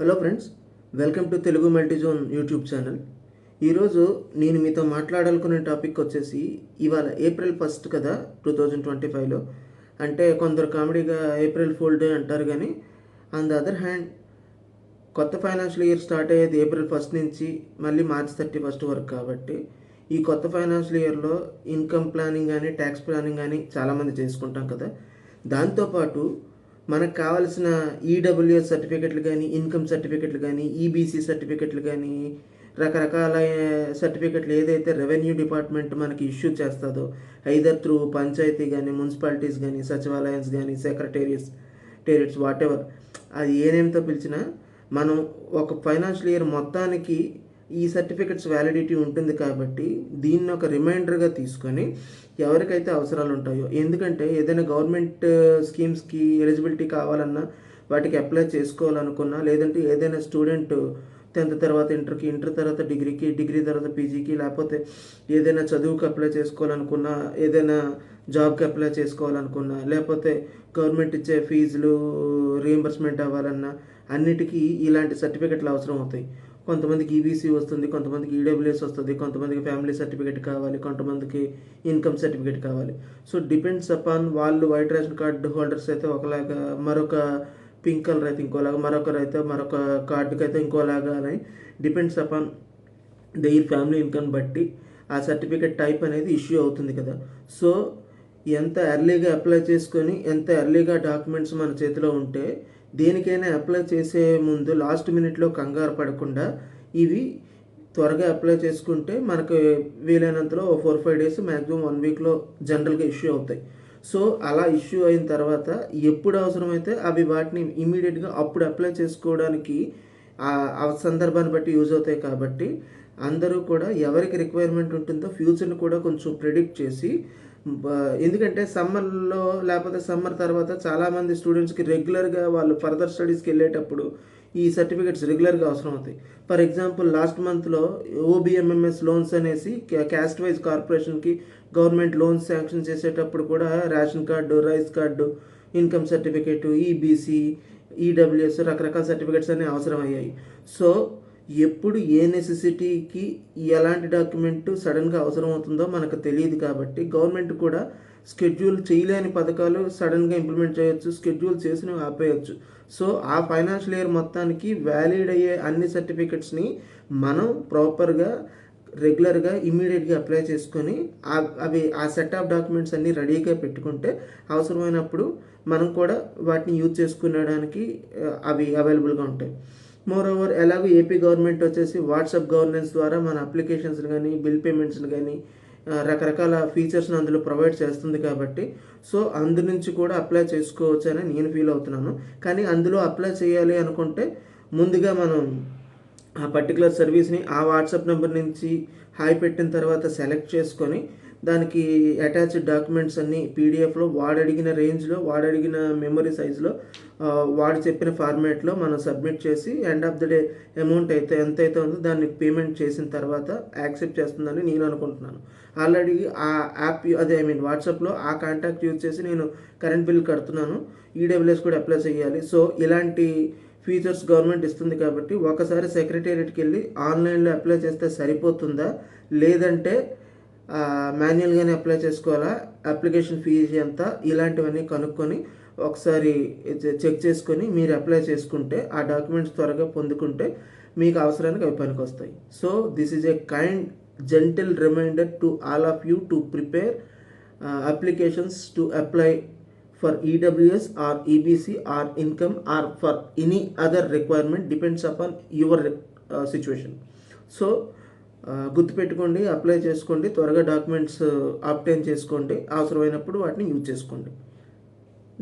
Hello friends, welcome to Telugu multizone YouTube channel. ఈరోజు నేను మీతో మాట్లాడాలనుకునే టాపిక్ వచ్చేసి ఇవాళ ఏప్రిల్ 1 కదా 2025లో. అంటే కొందరు కామెడీగా ఏప్రిల్ ఫూల్ డే అంటారు, కానీ ఆన్ ద అదర్ హ్యాండ్ కొత్త ఫైనాన్షియల్ ఇయర్ స్టార్ట్ అయ్యేది ఏప్రిల్ 1 నుంచి మళ్ళీ మార్చ్ 31 వరకు. కాబట్టి ఈ కొత్త ఫైనాన్షియల్ ఇయర్లో ఇన్కమ్ ప్లానింగ్ కానీ ట్యాక్స్ ప్లానింగ్ కానీ చాలామంది చేసుకుంటాం కదా. దాంతోపాటు మనకు కావాల్సిన ఈడబ్ల్యూఎస్ సర్టిఫికెట్లు కానీ ఇన్కమ్ సర్టిఫికెట్లు కానీ ఈబీసీ సర్టిఫికెట్లు కానీ రకరకాల సర్టిఫికెట్లు ఏదైతే రెవెన్యూ డిపార్ట్మెంట్ మనకి ఇష్యూ చేస్తుందో, ఐదర్ త్రూ పంచాయతీ కానీ మున్సిపాలిటీస్ కానీ సచివాలయన్స్ కానీ సెక్రటేరియట్స్ వాట్ ఎవర్, అది ఏ నేమ్తో పిలిచినా మనం ఒక ఫైనాన్షియల్ ఇయర్ మొత్తానికి ఈ సర్టిఫికెట్స్ వ్యాలిడిటీ ఉంటుంది. కాబట్టి దీన్ని ఒక రిమైండర్గా తీసుకొని ఎవరికైతే అవసరాలు ఉంటాయో, ఎందుకంటే ఏదైనా గవర్నమెంట్ స్కీమ్స్కి ఎలిజిబిలిటీ కావాలన్నా వాటికి అప్లై చేసుకోవాలనుకున్నా, లేదంటే ఏదైనా స్టూడెంట్ 10th తర్వాత ఇంటర్ తర్వాత డిగ్రీ తర్వాత పీజీకి, లేకపోతే ఏదైనా చదువుకి అప్లై చేసుకోవాలనుకున్నా, ఏదైనా జాబ్కి అప్లై చేసుకోవాలనుకున్నా, లేకపోతే గవర్నమెంట్ ఇచ్చే ఫీజులు రీఎంబర్స్మెంట్ అవ్వాలన్నా అన్నిటికీ ఇలాంటి సర్టిఫికెట్లు అవసరం అవుతాయి. కొంతమందికి ఈబీసీ వస్తుంది, కొంతమందికి ఈడబ్ల్యూఎస్ వస్తుంది, కొంతమందికి ఫ్యామిలీ సర్టిఫికేట్ కావాలి, కొంతమందికి ఇన్కమ్ సర్టిఫికేట్ కావాలి. సో డిపెండ్స్ అపాన్ వాళ్ళు వైట్ రేషన్ కార్డు హోల్డర్స్ అయితే ఒకలాగా, మరొక పింక్ కలర్ అయితే ఇంకోలాగా, మరొకరైతే మరొక కార్డుకి అయితే ఇంకోలాగా అని depends upon their family income బట్టి ఆ సర్టిఫికేట్ టైప్ అనేది ఇష్యూ అవుతుంది కదా. సో ఎంత ఎర్లీగా అప్లై చేసుకొని ఎంత ఎర్లీగా డాక్యుమెంట్స్ మన చేతిలో ఉంటే దేనికైనా అప్లై చేసే ముందు లాస్ట్ మినిట్లో కంగారు పడకుండా ఇవి త్వరగా అప్లై చేసుకుంటే మనకు వీలైనంతలో 4-5 డేస్ మ్యాక్సిమం 1 వీక్లో జనరల్గా ఇష్యూ అవుతాయి. సో అలా ఇష్యూ అయిన తర్వాత ఎప్పుడు అవసరమైతే అవి వాటిని ఇమీడియట్గా అప్పుడు అప్లై చేసుకోవడానికి ఆ సందర్భాన్ని బట్టి యూజ్ అవుతాయి. కాబట్టి అందరూ కూడా ఎవరికి రిక్వైర్మెంట్ ఉంటుందో ఫ్యూచర్ని కూడా కొంచెం ప్రెడిక్ట్ చేసి, ఎందుకంటే సమ్మర్లో లేకపోతే సమ్మర్ తర్వాత చాలామంది స్టూడెంట్స్కి రెగ్యులర్గా వాళ్ళు ఫర్దర్ స్టడీస్కి వెళ్ళేటప్పుడు ఈ సర్టిఫికెట్స్ రెగ్యులర్గా అవసరం అవుతాయి. ఫర్ ఎగ్జాంపుల్ లాస్ట్ మంత్లో ఓబిఎంఎంఎస్ లోన్స్ అనేసి క్యాస్ట్ వైజ్ కార్పొరేషన్కి గవర్నమెంట్ లోన్స్ శాంక్షన్ చేసేటప్పుడు కూడా ration card, rice card, income certificate, EBC, EWS రకరకాల సర్టిఫికేట్స్ అన్నీ అవసరం అయ్యాయి. సో ఎప్పుడు ఏ నెసెసిటీకి ఎలాంటి డాక్యుమెంట్ సడన్గా అవసరం అవుతుందో మనకు తెలియదు. కాబట్టి గవర్నమెంట్ కూడా స్కెడ్యూల్ చేయలేని పథకాలు సడన్గా ఇంప్లిమెంట్ చేయొచ్చు, స్కెడ్యూల్ చేసినవి ఆపేయచ్చు. సో ఆ ఫైనాన్షియల్ ఇయర్ మొత్తానికి వ్యాలిడ్ అయ్యే అన్ని సర్టిఫికెట్స్ని మనం ప్రాపర్గా రెగ్యులర్గా ఇమీడియట్గా అప్లై చేసుకొని అవి ఆ సెట్ ఆఫ్ డాక్యుమెంట్స్ అన్నీ రెడీగా పెట్టుకుంటే అవసరమైనప్పుడు మనం కూడా వాటిని యూజ్ చేసుకునేడానికి అవి అవైలబుల్గా ఉంటాయి. మోర్ ఓవర్ ఎలాగో ఏపీ గవర్నమెంట్ వచ్చేసి వాట్సాప్ గవర్నెన్స్ ద్వారా మన అప్లికేషన్స్ కానీ బిల్ పేమెంట్స్ని కానీ రకరకాల ఫీచర్స్ని అందులో ప్రొవైడ్ చేస్తుంది. కాబట్టి సో అందు నుంచి కూడా అప్లై చేసుకోవచ్చు అని నేను ఫీల్ అవుతున్నాను. కానీ అందులో అప్లై చేయాలి అనుకుంటే ముందుగా మనం ఆ పర్టికులర్ సర్వీస్ని ఆ వాట్సాప్ నెంబర్ నుంచి హాయ్ పెట్టిన తర్వాత సెలెక్ట్ చేసుకొని దానికి అటాచ్డ్ డాక్యుమెంట్స్ అన్నీ పీడిఎఫ్లో వాడడిగిన రేంజ్లో, వాడడిగిన మెమరీ సైజులో, వాడు చెప్పిన ఫార్మేట్లో మనం సబ్మిట్ చేసి end of the day amount అయితే ఎంతైతే ఉందో దాన్ని పేమెంట్ చేసిన తర్వాత యాక్సెప్ట్ చేస్తుందని నేను అనుకుంటున్నాను. ఆల్రెడీ ఆ యాప్ వాట్సాప్లో ఆ కాంటాక్ట్ యూజ్ చేసి నేను కరెంట్ బిల్ కడుతున్నాను, ఈడబ్ల్యూఎస్ కూడా అప్లై చేయాలి. సో ఇలాంటి ఫీచర్స్ గవర్నమెంట్ ఇస్తుంది. కాబట్టి ఒకసారి సెక్రటేరియట్కి వెళ్ళి ఆన్లైన్లో అప్లై చేస్తే సరిపోతుందా, లేదంటే మాన్యువల్గానే అప్లై చేసుకోవాలా, అప్లికేషన్ ఫీజు ఎంత, ఇలాంటివన్నీ కనుక్కొని ఒకసారి చెక్ చేసుకొని మీరు అప్లై చేసుకుంటే ఆ డాక్యుమెంట్స్ త్వరగా పొందుకుంటే మీకు అవసరానికి అవి పనికి వస్తాయి. So this is a kind gentle reminder to all of you to prepare applications to apply for EWS or EBC or income or for any other requirement depends upon your situation. So గుర్తుపెట్టుకోండి, apply చేసుకోండి, త్వరగా documents obtain చేసుకోండి, అవసరమైనప్పుడు వాటిని use చేసుకోండి.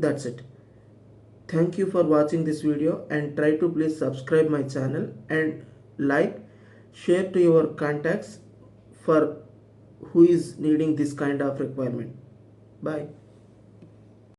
That's it. Thank you for watching this video and try to please subscribe my channel and like, share to your contacts for who is needing this kind of requirement. Bye.